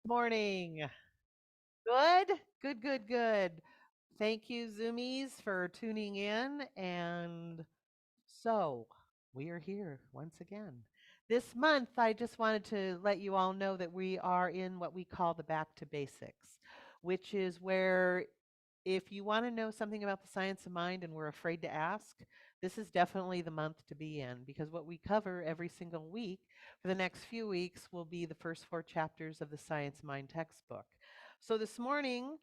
morning? Good, good, good, good. Thank you, Zoomies, for tuning in. And so we are here once again. This month, I just wanted to let you all know that we are in what we call the Back to Basics, which is where if you want to know something about the science of mind and we're afraid to ask, this is definitely the month to be in because what we cover every single week for the next few weeks will be the first four chapters of the Science of Mind textbook. So this morning,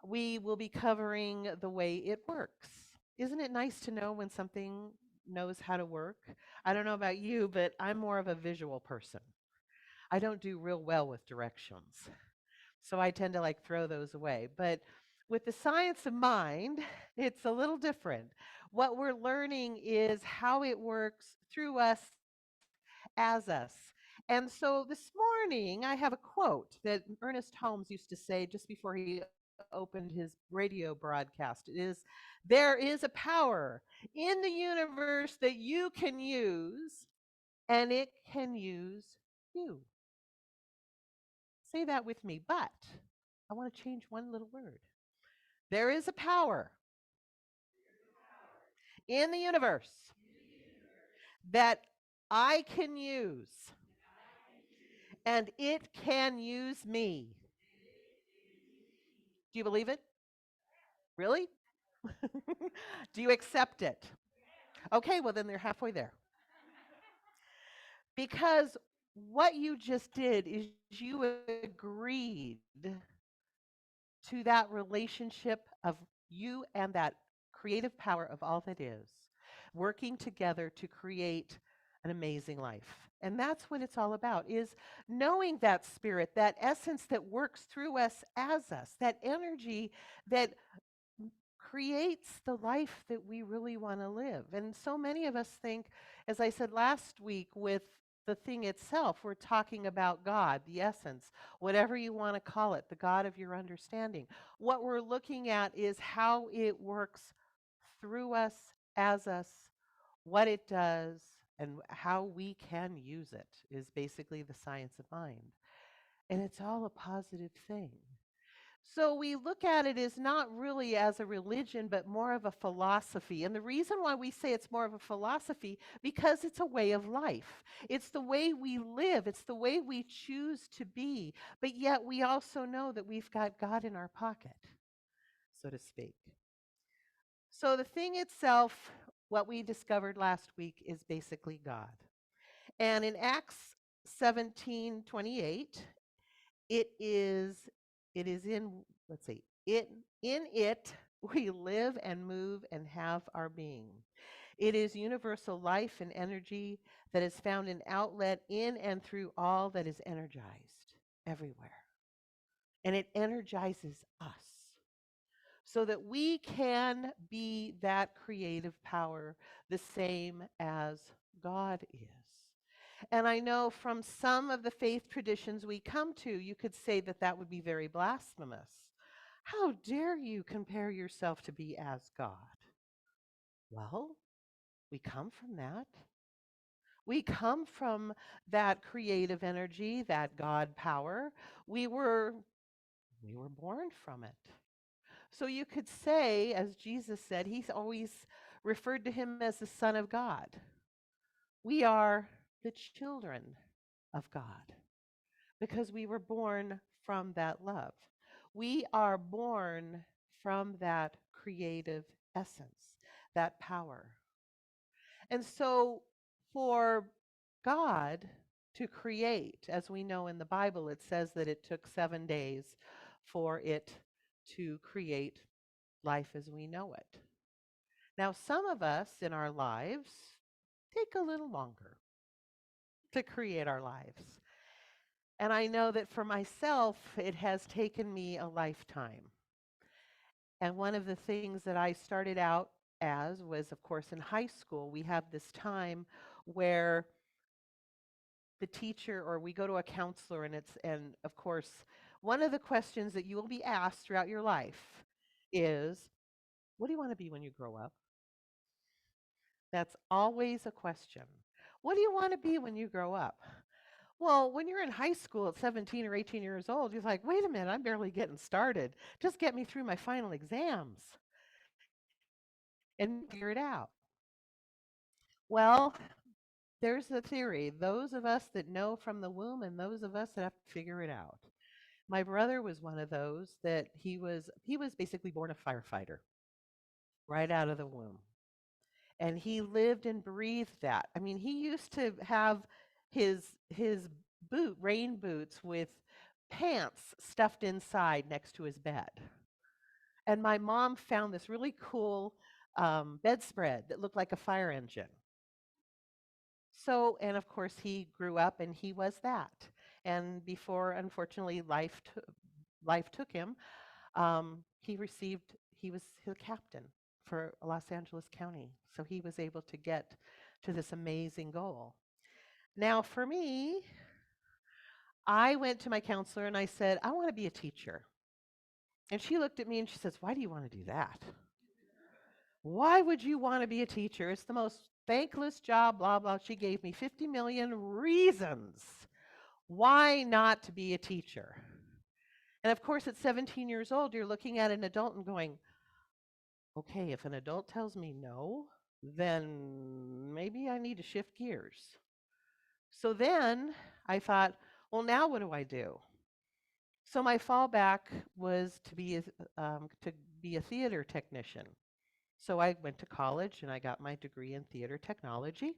we will be covering the way it works. Isn't it nice to know when something knows how to work? I don't know about you, but I'm more of a visual person. I don't do real well with directions. So I tend to like throw those away. But with the science of mind, it's a little different. What we're learning is how it works through us as us. And so this morning, I have a quote that Ernest Holmes used to say just before he opened his radio broadcast. It is, there is a power in the universe that you can use, and it can use you. Say that with me, but I want to change one little word. There is a power in the universe that I can use, and it can use me. Do you believe it? Really? Do you accept it? Okay, well, then they're halfway there. Because what you just did is you agreed to that relationship of you and that creative power of all that is working together to create an amazing life. And that's what it's all about is knowing that spirit, that essence that works through us, that energy that creates the life that we really want to live. And so many of us think, as I said last week with the thing itself, we're talking about God, the essence, whatever you want to call it, the God of your understanding. What we're looking at is how it works through us, as us, what it does, and how we can use it is basically the science of mind. And it's all a positive thing. So we look at it as not really as a religion, but more of a philosophy. And the reason why we say it's more of a philosophy, because it's a way of life. It's the way we live. It's the way we choose to be. But yet we also know that we've got God in our pocket, so to speak. So the thing itself, what we discovered last week, is basically God. And in Acts 17:28, it is it is in, let's see, it in it we live and move and have our being. It is universal life and energy that is found an outlet in and through all that is energized everywhere. And it energizes us so that we can be that creative power the same as God is. And I know from some of the faith traditions we come to, you could say that that would be very blasphemous. How dare you compare yourself to be as God? Well, we come from that. We come from that creative energy, that God power. We were we were born from it. So you could say, as Jesus said, he's always referred to him as the Son of God. We are the children of God because we were born from that love. We are born from that creative essence, that power. And so for God to create, as we know in the Bible, it says that it took 7 days for it to create life as we know it. Now, some of us in our lives take a little longer to create our lives. And I know that for myself, it has taken me a lifetime. And one of the things that I started out as was, of course, in high school, we have this time where the teacher or we go to a counselor and of course, one of the questions that you will be asked throughout your life is, what do you want to be when you grow up? That's always a question. What do you want to be when you grow up? Well, when you're in high school at 17 or 18 years old, you're like, wait a minute, I'm barely getting started. Just get me through my final exams and figure it out. Well, there's the theory. Those of us that know from the womb and those of us that have to figure it out. My brother was one of those that he was basically born a firefighter right out of the womb. And he lived and breathed that. I mean, he used to have his rain boots with pants stuffed inside next to his bed. And my mom found this really cool bedspread that looked like a fire engine. So, and of course, he grew up and he was that. And before, unfortunately, life took him, he was the captain for Los Angeles County. So he was able to get to this amazing goal. Now, for me, I went to my counselor and I said, I want to be a teacher. And she looked at me and she says, why do you want to do that? Why would you want to be a teacher? It's the most thankless job, blah, blah. She gave me 50 million reasons why not to be a teacher. And of course, at 17 years old, you're looking at an adult and going, okay, if an adult tells me no, then maybe I need to shift gears. So then I thought, well, now what do I do? So my fallback was to be a theater technician. So I went to college and I got my degree in theater technology.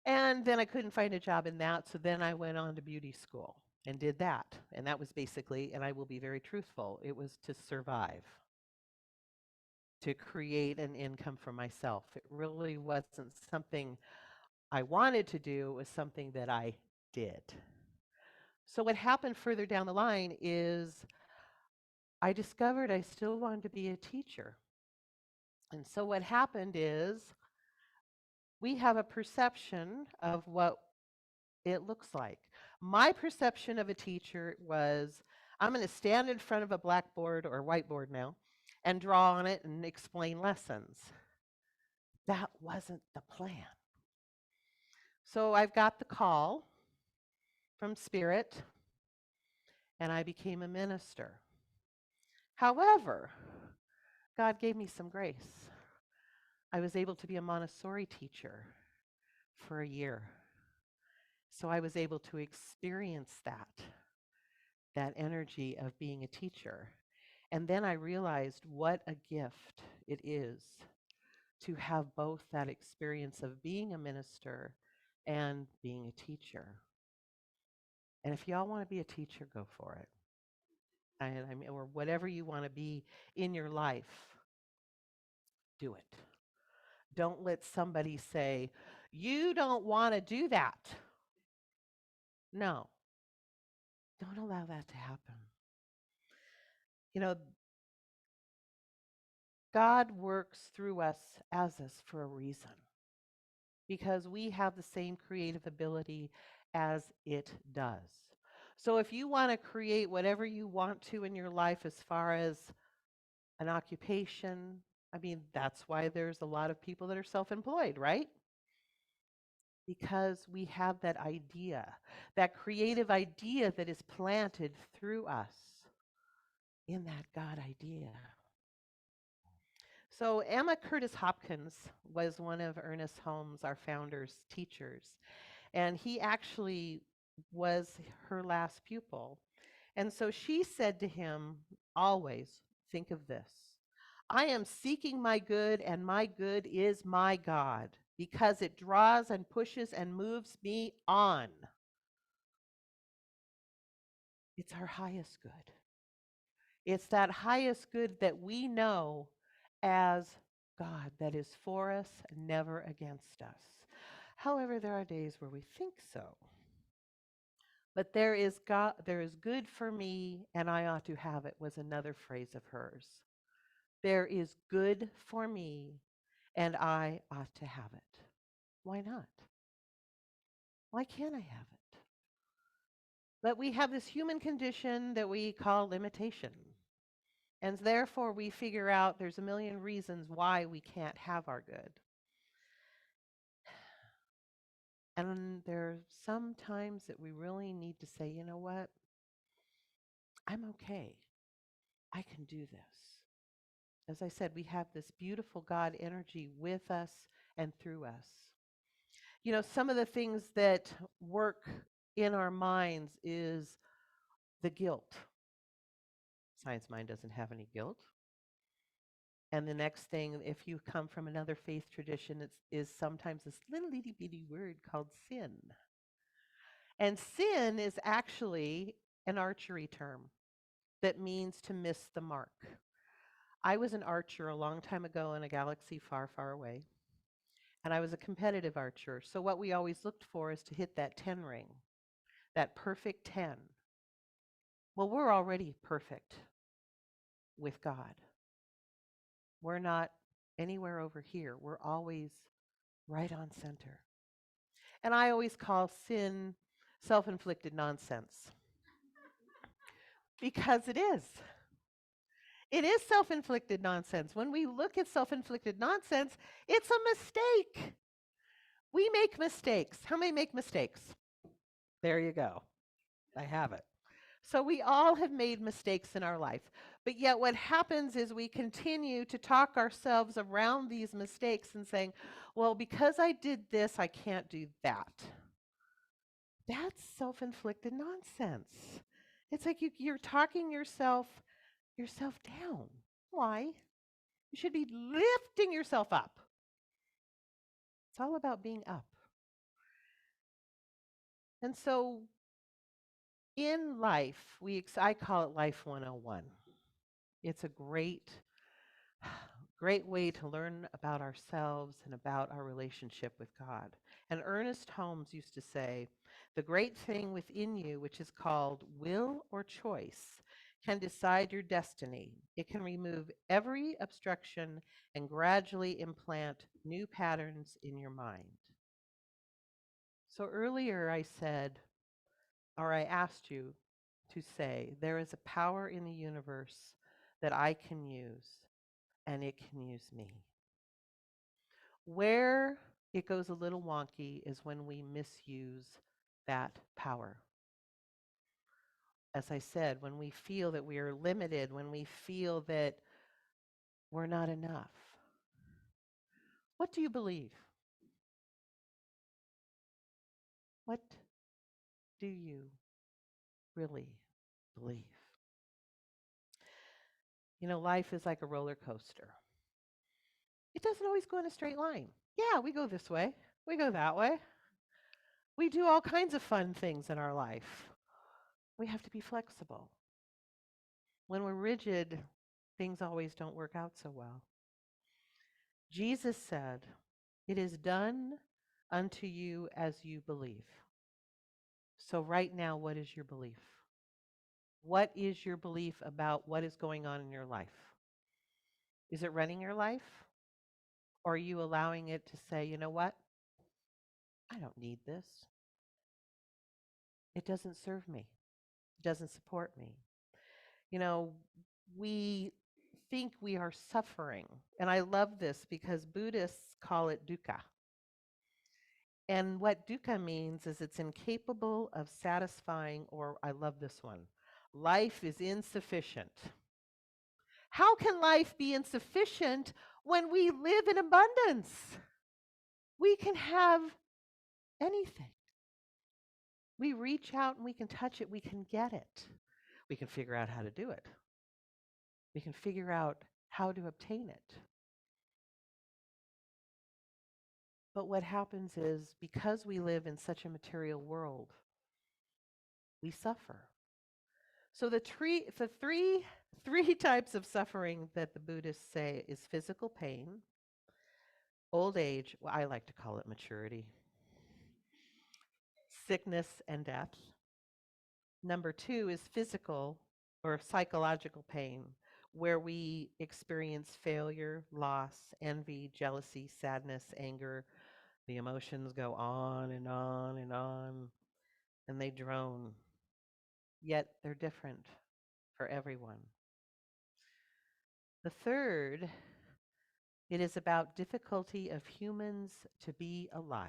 And then I couldn't find a job in that, so then I went on to beauty school and did that. And that was basically, and I will be very truthful, it was to survive, to create an income for myself. It really wasn't something I wanted to do, it was something that I did. So what happened further down the line is I discovered I still wanted to be a teacher. And so what happened is we have a perception of what it looks like. My perception of a teacher was I'm going to stand in front of a blackboard or whiteboard now and draw on it and explain lessons. That wasn't the plan. So I've got the call from Spirit and I became a minister. However, God gave me some grace. I was able to be a Montessori teacher for a year. So I was able to experience that energy of being a teacher. And then I realized what a gift it is to have both that experience of being a minister and being a teacher. And if y'all want to be a teacher, go for it. I mean, or whatever you want to be in your life, do it. Don't let somebody say, you don't want to do that. No, don't allow that to happen. You know, God works through us as us for a reason because we have the same creative ability as it does. So if you want to create whatever you want to in your life as far as an occupation, I mean, that's why there's a lot of people that are self-employed, right? Because we have that idea, that creative idea that is planted through us in that God idea. So Emma Curtis Hopkins was one of Ernest Holmes, our founder's teachers, and he actually was her last pupil. And so she said to him, always think of this. I am seeking my good, and my good is my God, because it draws and pushes and moves me on. It's our highest good. It's that highest good that we know as God that is for us, never against us. However, there are days where we think so. But there is good for me, and I ought to have it, was another phrase of hers. There is good for me, and I ought to have it. Why not? Why can't I have it? But we have this human condition that we call limitation. And therefore, we figure out there's a million reasons why we can't have our good. And there's some times that we really need to say, you know what? I'm okay. I can do this. As I said, we have this beautiful God energy with us and through us. You know, some of the things that work in our minds is the guilt. Science mind doesn't have any guilt. And the next thing, if you come from another faith tradition, is sometimes this little itty bitty word called sin. And sin is actually an archery term that means to miss the mark. I was an archer a long time ago in a galaxy far, far away, and I was a competitive archer. So what we always looked for is to hit that 10 ring, that perfect 10. Well, we're already perfect with God. We're not anywhere over here. We're always right on center. And I always call sin self-inflicted nonsense because it is. It is self-inflicted nonsense. When we look at self-inflicted nonsense, it's a mistake. We make mistakes. How many make mistakes? There you go. I have it. So we all have made mistakes in our life. But yet what happens is we continue to talk ourselves around these mistakes and saying, well, because I did this, I can't do that. That's self-inflicted nonsense. It's like you're talking yourself down. Why? You should be lifting yourself up. It's all about being up. And so in life, I call it Life 101. It's a great way to learn about ourselves and about our relationship with God. And Ernest Holmes used to say, the great thing within you, which is called will or choice, can decide your destiny. It can remove every obstruction and gradually implant new patterns in your mind. So earlier I said, or I asked you to say, there is a power in the universe that I can use, and it can use me. Where it goes a little wonky is when we misuse that power. As I said, when we feel that we are limited, when we feel that we're not enough. What do you believe? What do you really believe? You know, life is like a roller coaster. It doesn't always go in a straight line. Yeah, we go this way, we go that way. We do all kinds of fun things in our life. We have to be flexible. When we're rigid, things always don't work out so well. Jesus said, "It is done unto you as you believe." So right now, what is your belief? What is your belief about what is going on in your life? Is it running your life? Or are you allowing it to say, you know what? I don't need this. It doesn't serve me. It doesn't support me. You know, we think we are suffering. And I love this because Buddhists call it dukkha. And what dukkha means is it's incapable of satisfying, or I love this one, life is insufficient. How can life be insufficient when we live in abundance? We can have anything. We reach out and we can touch it, we can get it. We can figure out how to do it. We can figure out how to obtain it. But what happens is because we live in such a material world, we suffer. So the three types of suffering that the Buddhists say is physical pain, old age, well, I like to call it maturity, sickness and death. Number two is physical or psychological pain, where we experience failure, loss, envy, jealousy, sadness, anger. The emotions go on and on and on, and they drone. Yet they're different for everyone. The third, it is about difficulty of humans to be alive.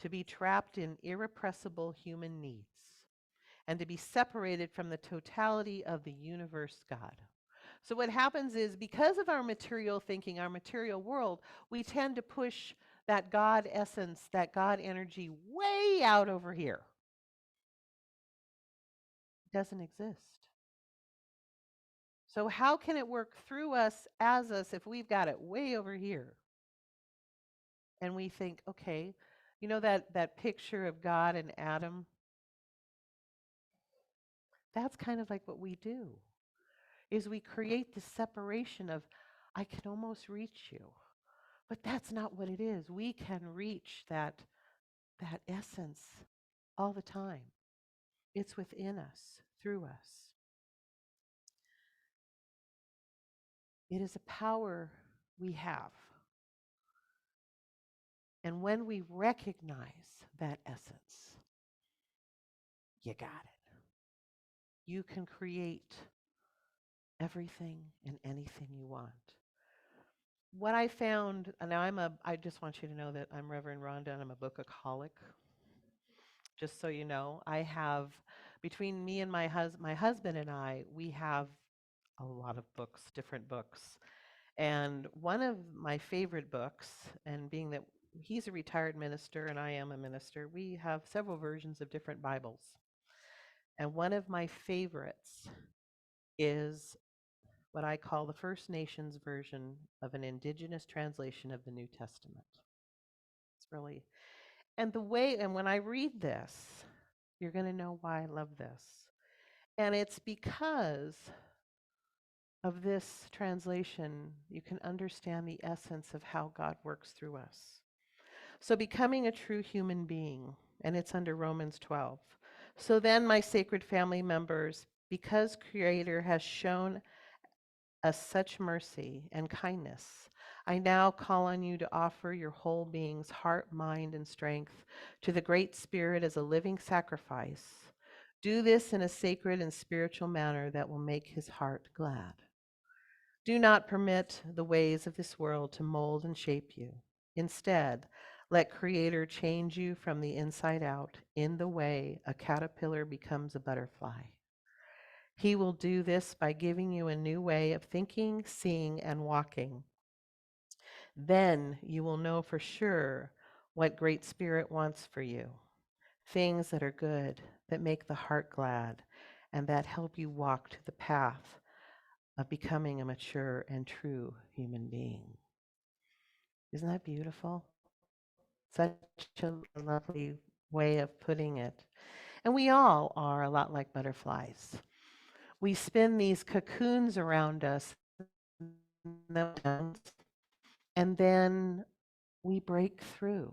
to be trapped in irrepressible human needs, and to be separated from the totality of the universe God. So, what happens is because of our material thinking, our material world, we tend to push that God essence, that God energy way out over here. It doesn't exist. So, how can it work through us as us if we've got it way over here? And we think, okay, you know that picture of God and Adam? That's kind of like what we do. Is we create the separation of I can almost reach you. But that's not what it is. We can reach that essence all the time. It's within us, through us. It is a power we have. And when we recognize that essence, you got it. You can create everything and anything you want. What I found, and now I just want you to know that I'm Reverend Rhonda and I'm a bookaholic. Just so you know, I have, between me and my husband and I, we have a lot of books, different books. And one of my favorite books, and being that he's a retired minister and I am a minister, we have several versions of different Bibles. And one of my favorites is what I call the First Nations version of an indigenous translation of the New Testament. It's really, and when I read this, you're going to know why I love this. And it's because of this translation, you can understand the essence of how God works through us. So, becoming a true human being, and it's under Romans 12. So then, my sacred family members, because Creator has shown us such mercy and kindness, I now call on you to offer your whole being's heart, mind, and strength to the Great Spirit as a living sacrifice. Do this in a sacred and spiritual manner that will make his heart glad. Do not permit the ways of this world to mold and shape you. Instead, let Creator change you from the inside out in the way a caterpillar becomes a butterfly. He will do this by giving you a new way of thinking, seeing, and walking. Then you will know for sure what Great Spirit wants for you. Things that are good, that make the heart glad, and that help you walk to the path of becoming a mature and true human being. Isn't that beautiful? Such a lovely way of putting it. And we all are a lot like butterflies. We spin these cocoons around us, and then we break through,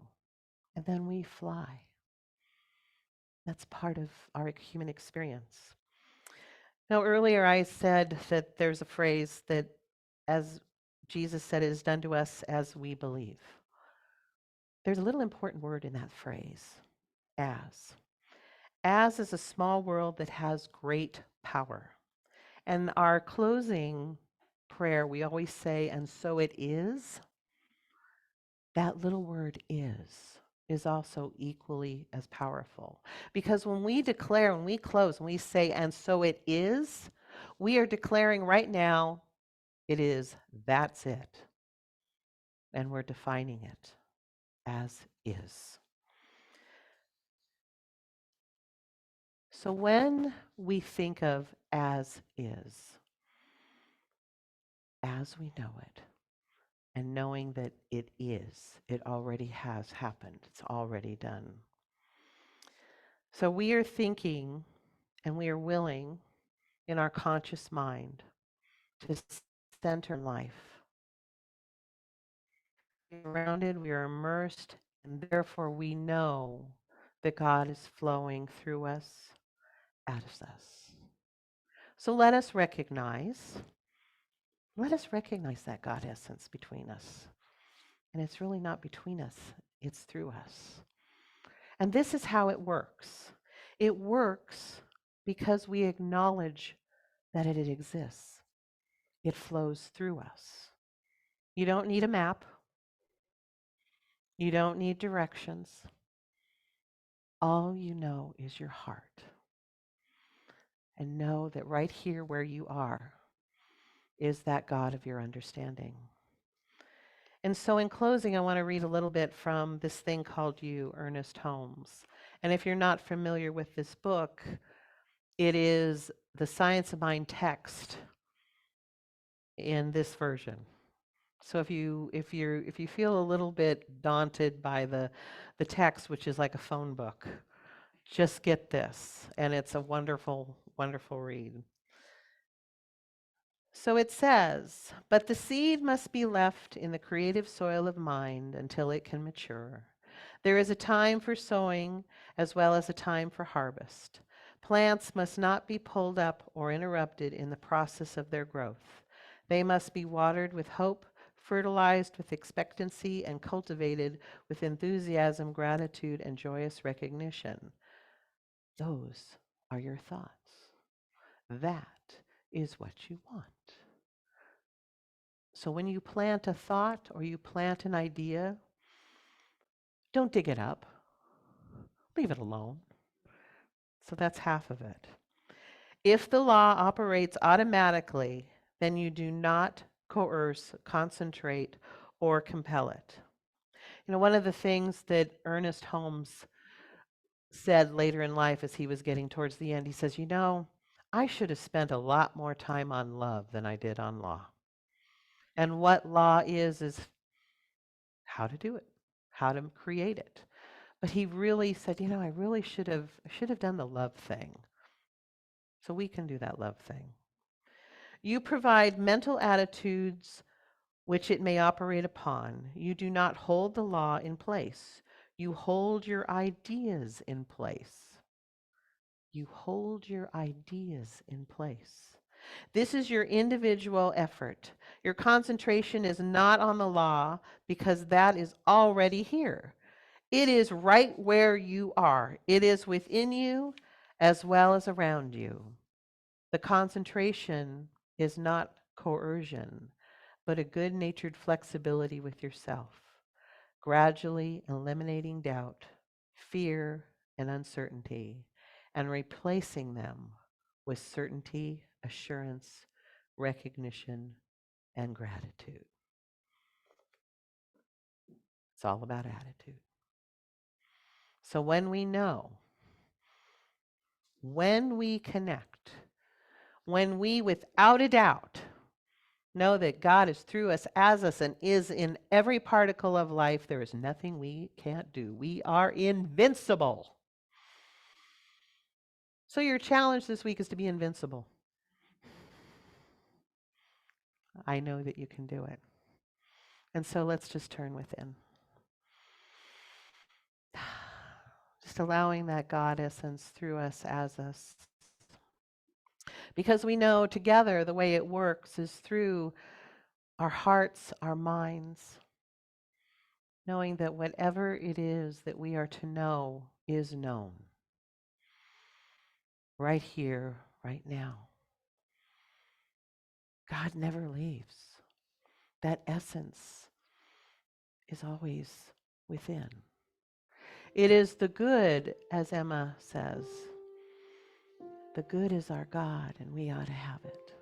and then we fly. That's part of our human experience. Now, earlier I said that there's a phrase that, as Jesus said, it is done to us as we believe. There's a little important word in that phrase, as. As is a small world that has great power. And our closing prayer, we always say, and so it is. That little word is also equally as powerful. Because when we declare, when we close, when we say, and so it is, we are declaring right now, it is, that's it. And we're defining it as is. So when we think of as is, as we know it, and knowing that it is, it already has happened, it's already done. So we are thinking and we are willing in our conscious mind to center life. We're surrounded, we are immersed, and therefore we know that God is flowing through us, out of us. So let us recognize that God essence between us. And it's really not between us, it's through us. And this is how it works. It works because we acknowledge that it exists. It flows through us. You don't need a map. You don't need directions. all you know is your heart. And know that right here where you are is that God of your understanding. And so in closing, I want to read a little bit from this thing called You, Ernest Holmes. And if you're not familiar with this book, it is the SOM Text in this version. So if you feel a little bit daunted by the text, which is like a phone book, just get this, and it's a wonderful, wonderful read. So it says, but the seed must be left in the creative soil of mind until it can mature. There is a time for sowing as well as a time for harvest. Plants must not be pulled up or interrupted in the process of their growth. They must be watered with hope, fertilized with expectancy, and cultivated with enthusiasm, gratitude, and joyous recognition. Those are your thoughts. That is what you want. So when you plant a thought or you plant an idea, don't dig it up. Leave it alone. So that's half of it. If the law operates automatically, then you do not coerce, concentrate, or compel it. You know, one of the things that Ernest Holmes said later in life as he was getting towards the end, he says, you know, I should have spent a lot more time on love than I did on law. And what law is how to do it, how to create it. But he really said, you know, I really should have done the love thing. So we can do that love thing. You provide mental attitudes which it may operate upon. You do not hold the law in place. You hold your ideas in place. You hold your ideas in place. This is your individual effort. Your concentration is not on the law because that is already here. It is right where you are. It is within you as well as around you. The concentration is not coercion, but a good-natured flexibility with yourself, gradually eliminating doubt, fear, and uncertainty, and replacing them with certainty, assurance, recognition, and gratitude. It's all about attitude. So when we know, when we connect, when we, without a doubt, know that God is through us, as us, and is in every particle of life, there is nothing we can't do. We are invincible. So your challenge this week is to be invincible. I know that you can do it. And so let's just turn within. Just allowing that God essence through us, as us. Because we know together the way it works is through our hearts, our minds, knowing that whatever it is that we are to know is known. Right here, right now. God never leaves. That essence is always within. It is the good, as Emma says. The good is our God, and we ought to have it.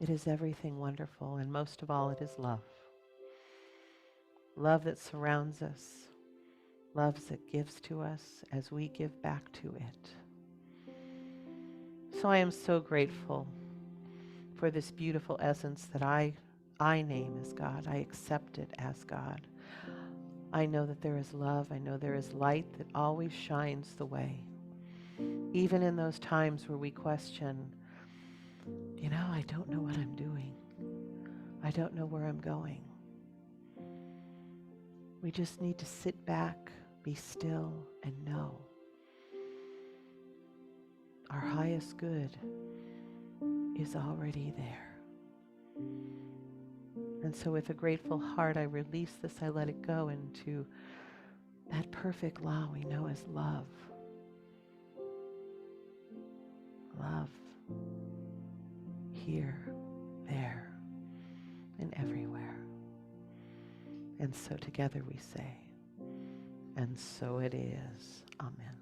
It is everything wonderful, and most of all, it is love. Love that surrounds us, love that gives to us as we give back to it. So I am so grateful for this beautiful essence that I name as God. I accept it as God. I know that there is love. I know there is light that always shines the way. Even in those times where we question, you know, I don't know what I'm doing. I don't know where I'm going. We just need to sit back, be still, and know our highest good is already there. And so with a grateful heart, I release this, I let it go into that perfect law we know as love. Love. Here, there, and everywhere. And so together we say, and so it is. Amen.